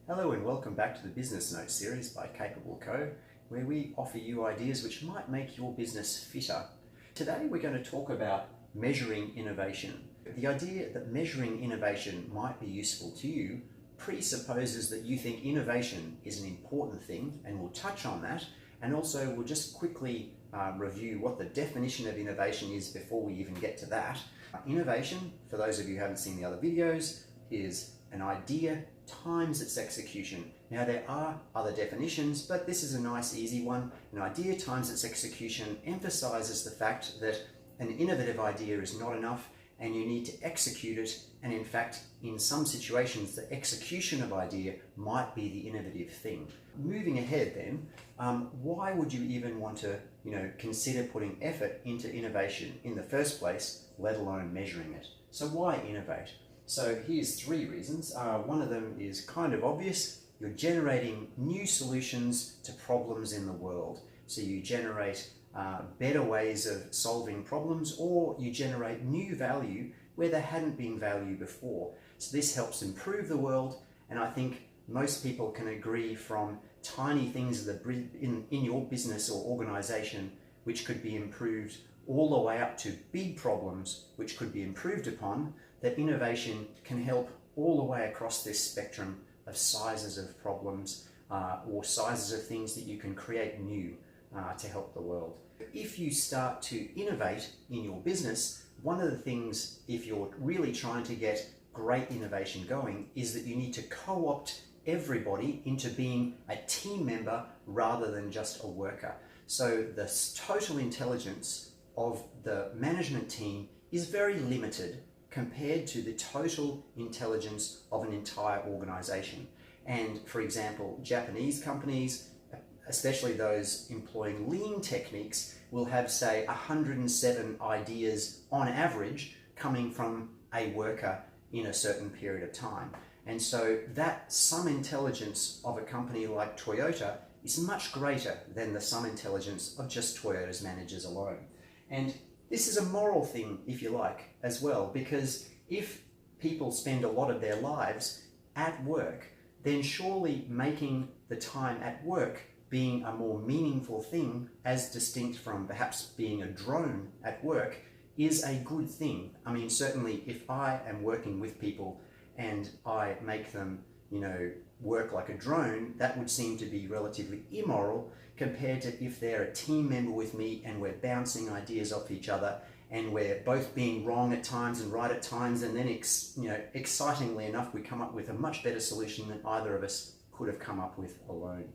Hello and welcome back to the Business Notes series by CapableCo, where we offer you ideas which might make your business fitter. Today we're going to talk about measuring innovation. The idea that measuring innovation might be useful to you presupposes that you think innovation is an important thing, and we'll touch on that, and also we'll just quickly review what the definition of innovation is before we even get to that. Innovation, for those of you who haven't seen the other videos, is an idea times its execution. Now there are other definitions, but this is a nice easy one. An idea times its execution emphasizes the fact that an innovative idea is not enough and you need to execute it, and in fact in some situations the execution of idea might be the innovative thing. Moving ahead then, why would you even want to consider putting effort into innovation in the first place, let alone measuring it? So why innovate? So here's three reasons. One of them is kind of obvious. You're generating new solutions to problems in the world. So you generate better ways of solving problems, or you generate new value where there hadn't been value before. So this helps improve the world, and I think most people can agree from tiny things in your business or organization which could be improved all the way up to big problems which could be improved upon, that innovation can help all the way across this spectrum of sizes of problems or sizes of things that you can create new to help the world. If you start to innovate in your business, one of the things, if you're really trying to get great innovation going, is that you need to co-opt everybody into being a team member rather than just a worker. So the total intelligence of the management team is very limited compared to the total intelligence of an entire organization. And for example, Japanese companies, especially those employing lean techniques, will have, say, 107 ideas on average coming from a worker in a certain period of time. And so that sum intelligence of a company like Toyota is much greater than the sum intelligence of just Toyota's managers alone. And this is a moral thing, if you like, as well, because if people spend a lot of their lives at work, then surely making the time at work being a more meaningful thing, as distinct from perhaps being a drone at work, is a good thing. I mean, certainly if I am working with people and I make them, work like a drone, that would seem to be relatively immoral compared to if they're a team member with me and we're bouncing ideas off each other and we're both being wrong at times and right at times, and then excitingly enough we come up with a much better solution than either of us could have come up with alone.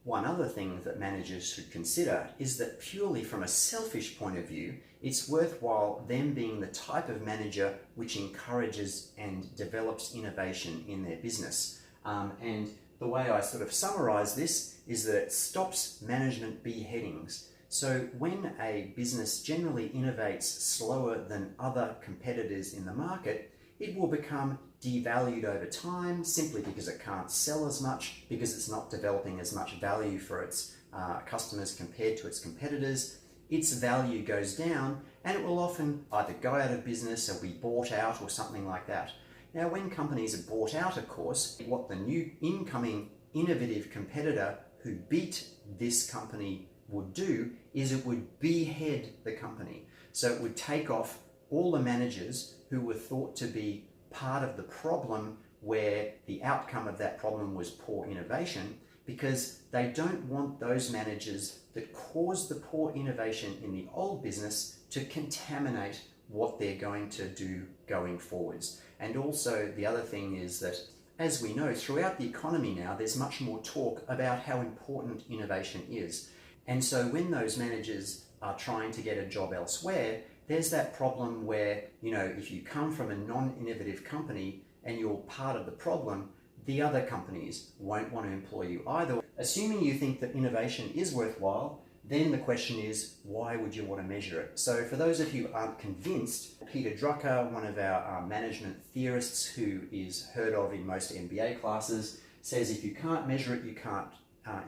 One other thing that managers should consider is that purely from a selfish point of view, it's worthwhile them being the type of manager which encourages and develops innovation in their business. And the way I sort of summarize this is that it stops management beheadings. So when a business generally innovates slower than other competitors in the market, it will become devalued over time simply because it can't sell as much, because it's not developing as much value for its customers compared to its competitors. Its value goes down and it will often either go out of business or be bought out or something like that. Now, when companies are bought out, of course, what the new incoming innovative competitor who beat this company would do is it would behead the company. So it would take off all the managers who were thought to be part of the problem, where the outcome of that problem was poor innovation, because they don't want those managers that caused the poor innovation in the old business to contaminate what they're going to do going forwards. And also the other thing is that, as we know, throughout the economy now, there's much more talk about how important innovation is. And so when those managers are trying to get a job elsewhere, there's that problem where, if you come from a non-innovative company and you're part of the problem, the other companies won't want to employ you either. Assuming you think that innovation is worthwhile, then the question is, why would you want to measure it? So for those of you who aren't convinced, Peter Drucker, one of our management theorists who is heard of in most MBA classes, says if you can't measure it, you can't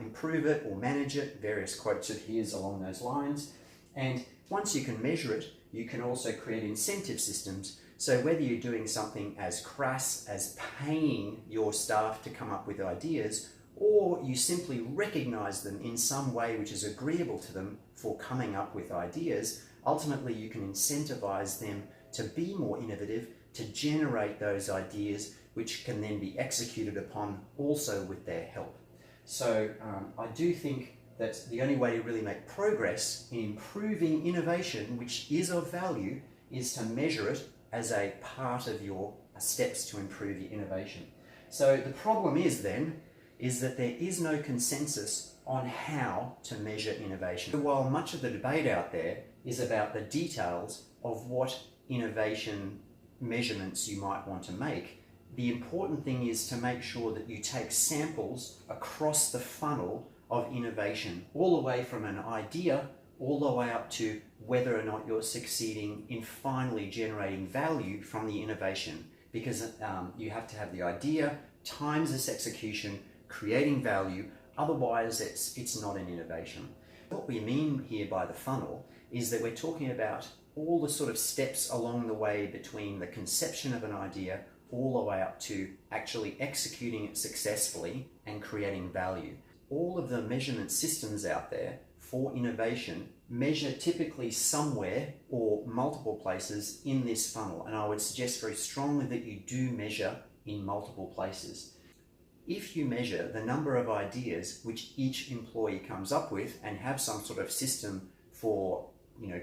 improve it or manage it. Various quotes of his along those lines. And once you can measure it, you can also create incentive systems So whether you're doing something as crass as paying your staff to come up with ideas, or you simply recognize them in some way which is agreeable to them for coming up with ideas, ultimately you can incentivize them to be more innovative, to generate those ideas which can then be executed upon also with their help. So I do think that the only way to really make progress in improving innovation, which is of value, is to measure it as a part of your steps to improve your innovation. So the problem is that there is no consensus on how to measure innovation. While much of the debate out there is about the details of what innovation measurements you might want to make, the important thing is to make sure that you take samples across the funnel of innovation, all the way from an idea all the way up to whether or not you're succeeding in finally generating value from the innovation, because you have to have the idea times its execution, creating value, otherwise it's not an innovation. What we mean here by the funnel is that we're talking about all the sort of steps along the way between the conception of an idea all the way up to actually executing it successfully and creating value. All of the measurement systems out there for innovation measure typically somewhere or multiple places in this funnel, and I would suggest very strongly that you do measure in multiple places. If you measure the number of ideas which each employee comes up with and have some sort of system for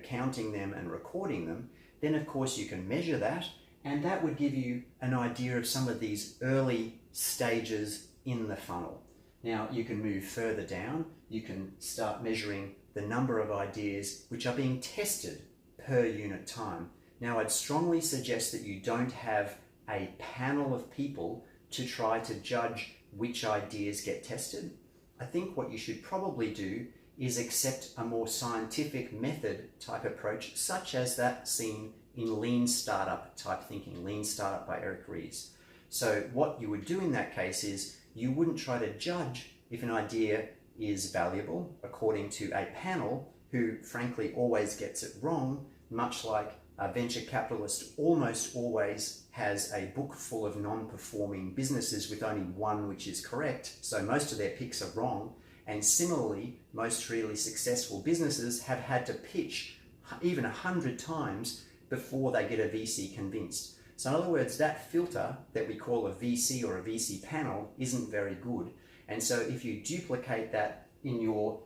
counting them and recording them, then of course you can measure that, and that would give you an idea of some of these early stages in the funnel. Now you can move further down, you can start measuring the number of ideas which are being tested per unit time. Now I'd strongly suggest that you don't have a panel of people to try to judge which ideas get tested. I think what you should probably do is accept a more scientific method type approach, such as that seen in lean startup type thinking, Lean Startup by Eric Ries. So what you would do in that case is you wouldn't try to judge if an idea is valuable according to a panel who frankly always gets it wrong, much like a venture capitalist almost always has a book full of non-performing businesses with only one which is correct, so most of their picks are wrong. And similarly, most really successful businesses have had to pitch even 100 times before they get a VC convinced. So in other words, that filter that we call a VC or a VC panel isn't very good. And so if you duplicate that in your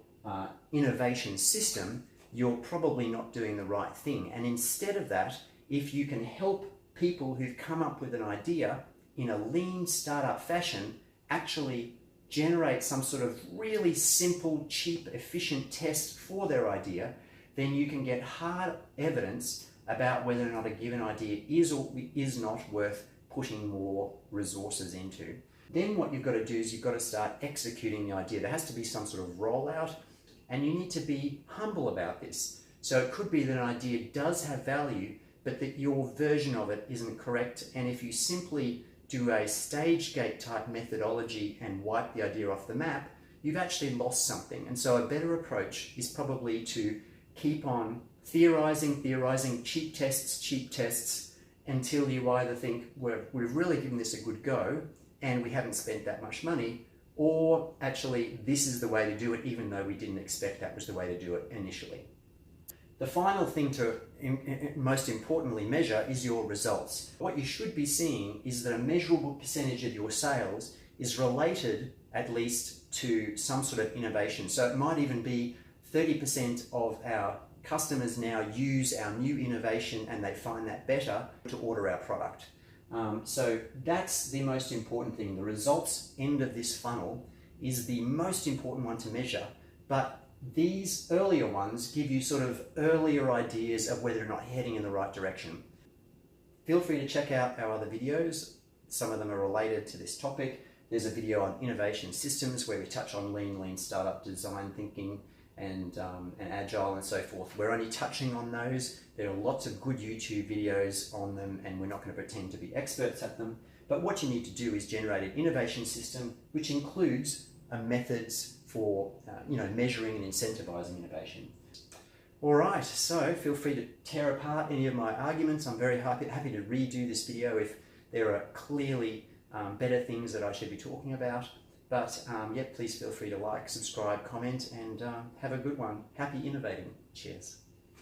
innovation system, you're probably not doing the right thing. And instead of that, if you can help people who've come up with an idea in a lean startup fashion actually generate some sort of really simple, cheap, efficient test for their idea, then you can get hard evidence about whether or not a given idea is or is not worth putting more resources into. Then what you've got to do is you've got to start executing the idea. There has to be some sort of rollout, and you need to be humble about this. So it could be that an idea does have value, but that your version of it isn't correct. And if you simply do a stage gate type methodology and wipe the idea off the map, you've actually lost something. And so a better approach is probably to keep on theorizing, cheap tests, until you either think we've really given this a good go and we haven't spent that much money, or actually this is the way to do it even though we didn't expect that was the way to do it initially. The final thing to most importantly measure is your results. What you should be seeing is that a measurable percentage of your sales is related at least to some sort of innovation. So it might even be 30% of our customers now use our new innovation and they find that better to order our product. So that's the most important thing. The results end of this funnel is the most important one to measure, but these earlier ones give you sort of earlier ideas of whether or not heading in the right direction. Feel free to check out our other videos. Some of them are related to this topic. There's a video on innovation systems where we touch on lean startup design thinking and agile and so forth. We're only touching on those. There are lots of good YouTube videos on them, and we're not going to pretend to be experts at them. But what you need to do is generate an innovation system which includes methods for measuring and incentivizing innovation. Alright, so feel free to tear apart any of my arguments. I'm very happy to redo this video if there are clearly better things that I should be talking about. But yeah, please feel free to like, subscribe, comment, and have a good one. Happy innovating. Cheers.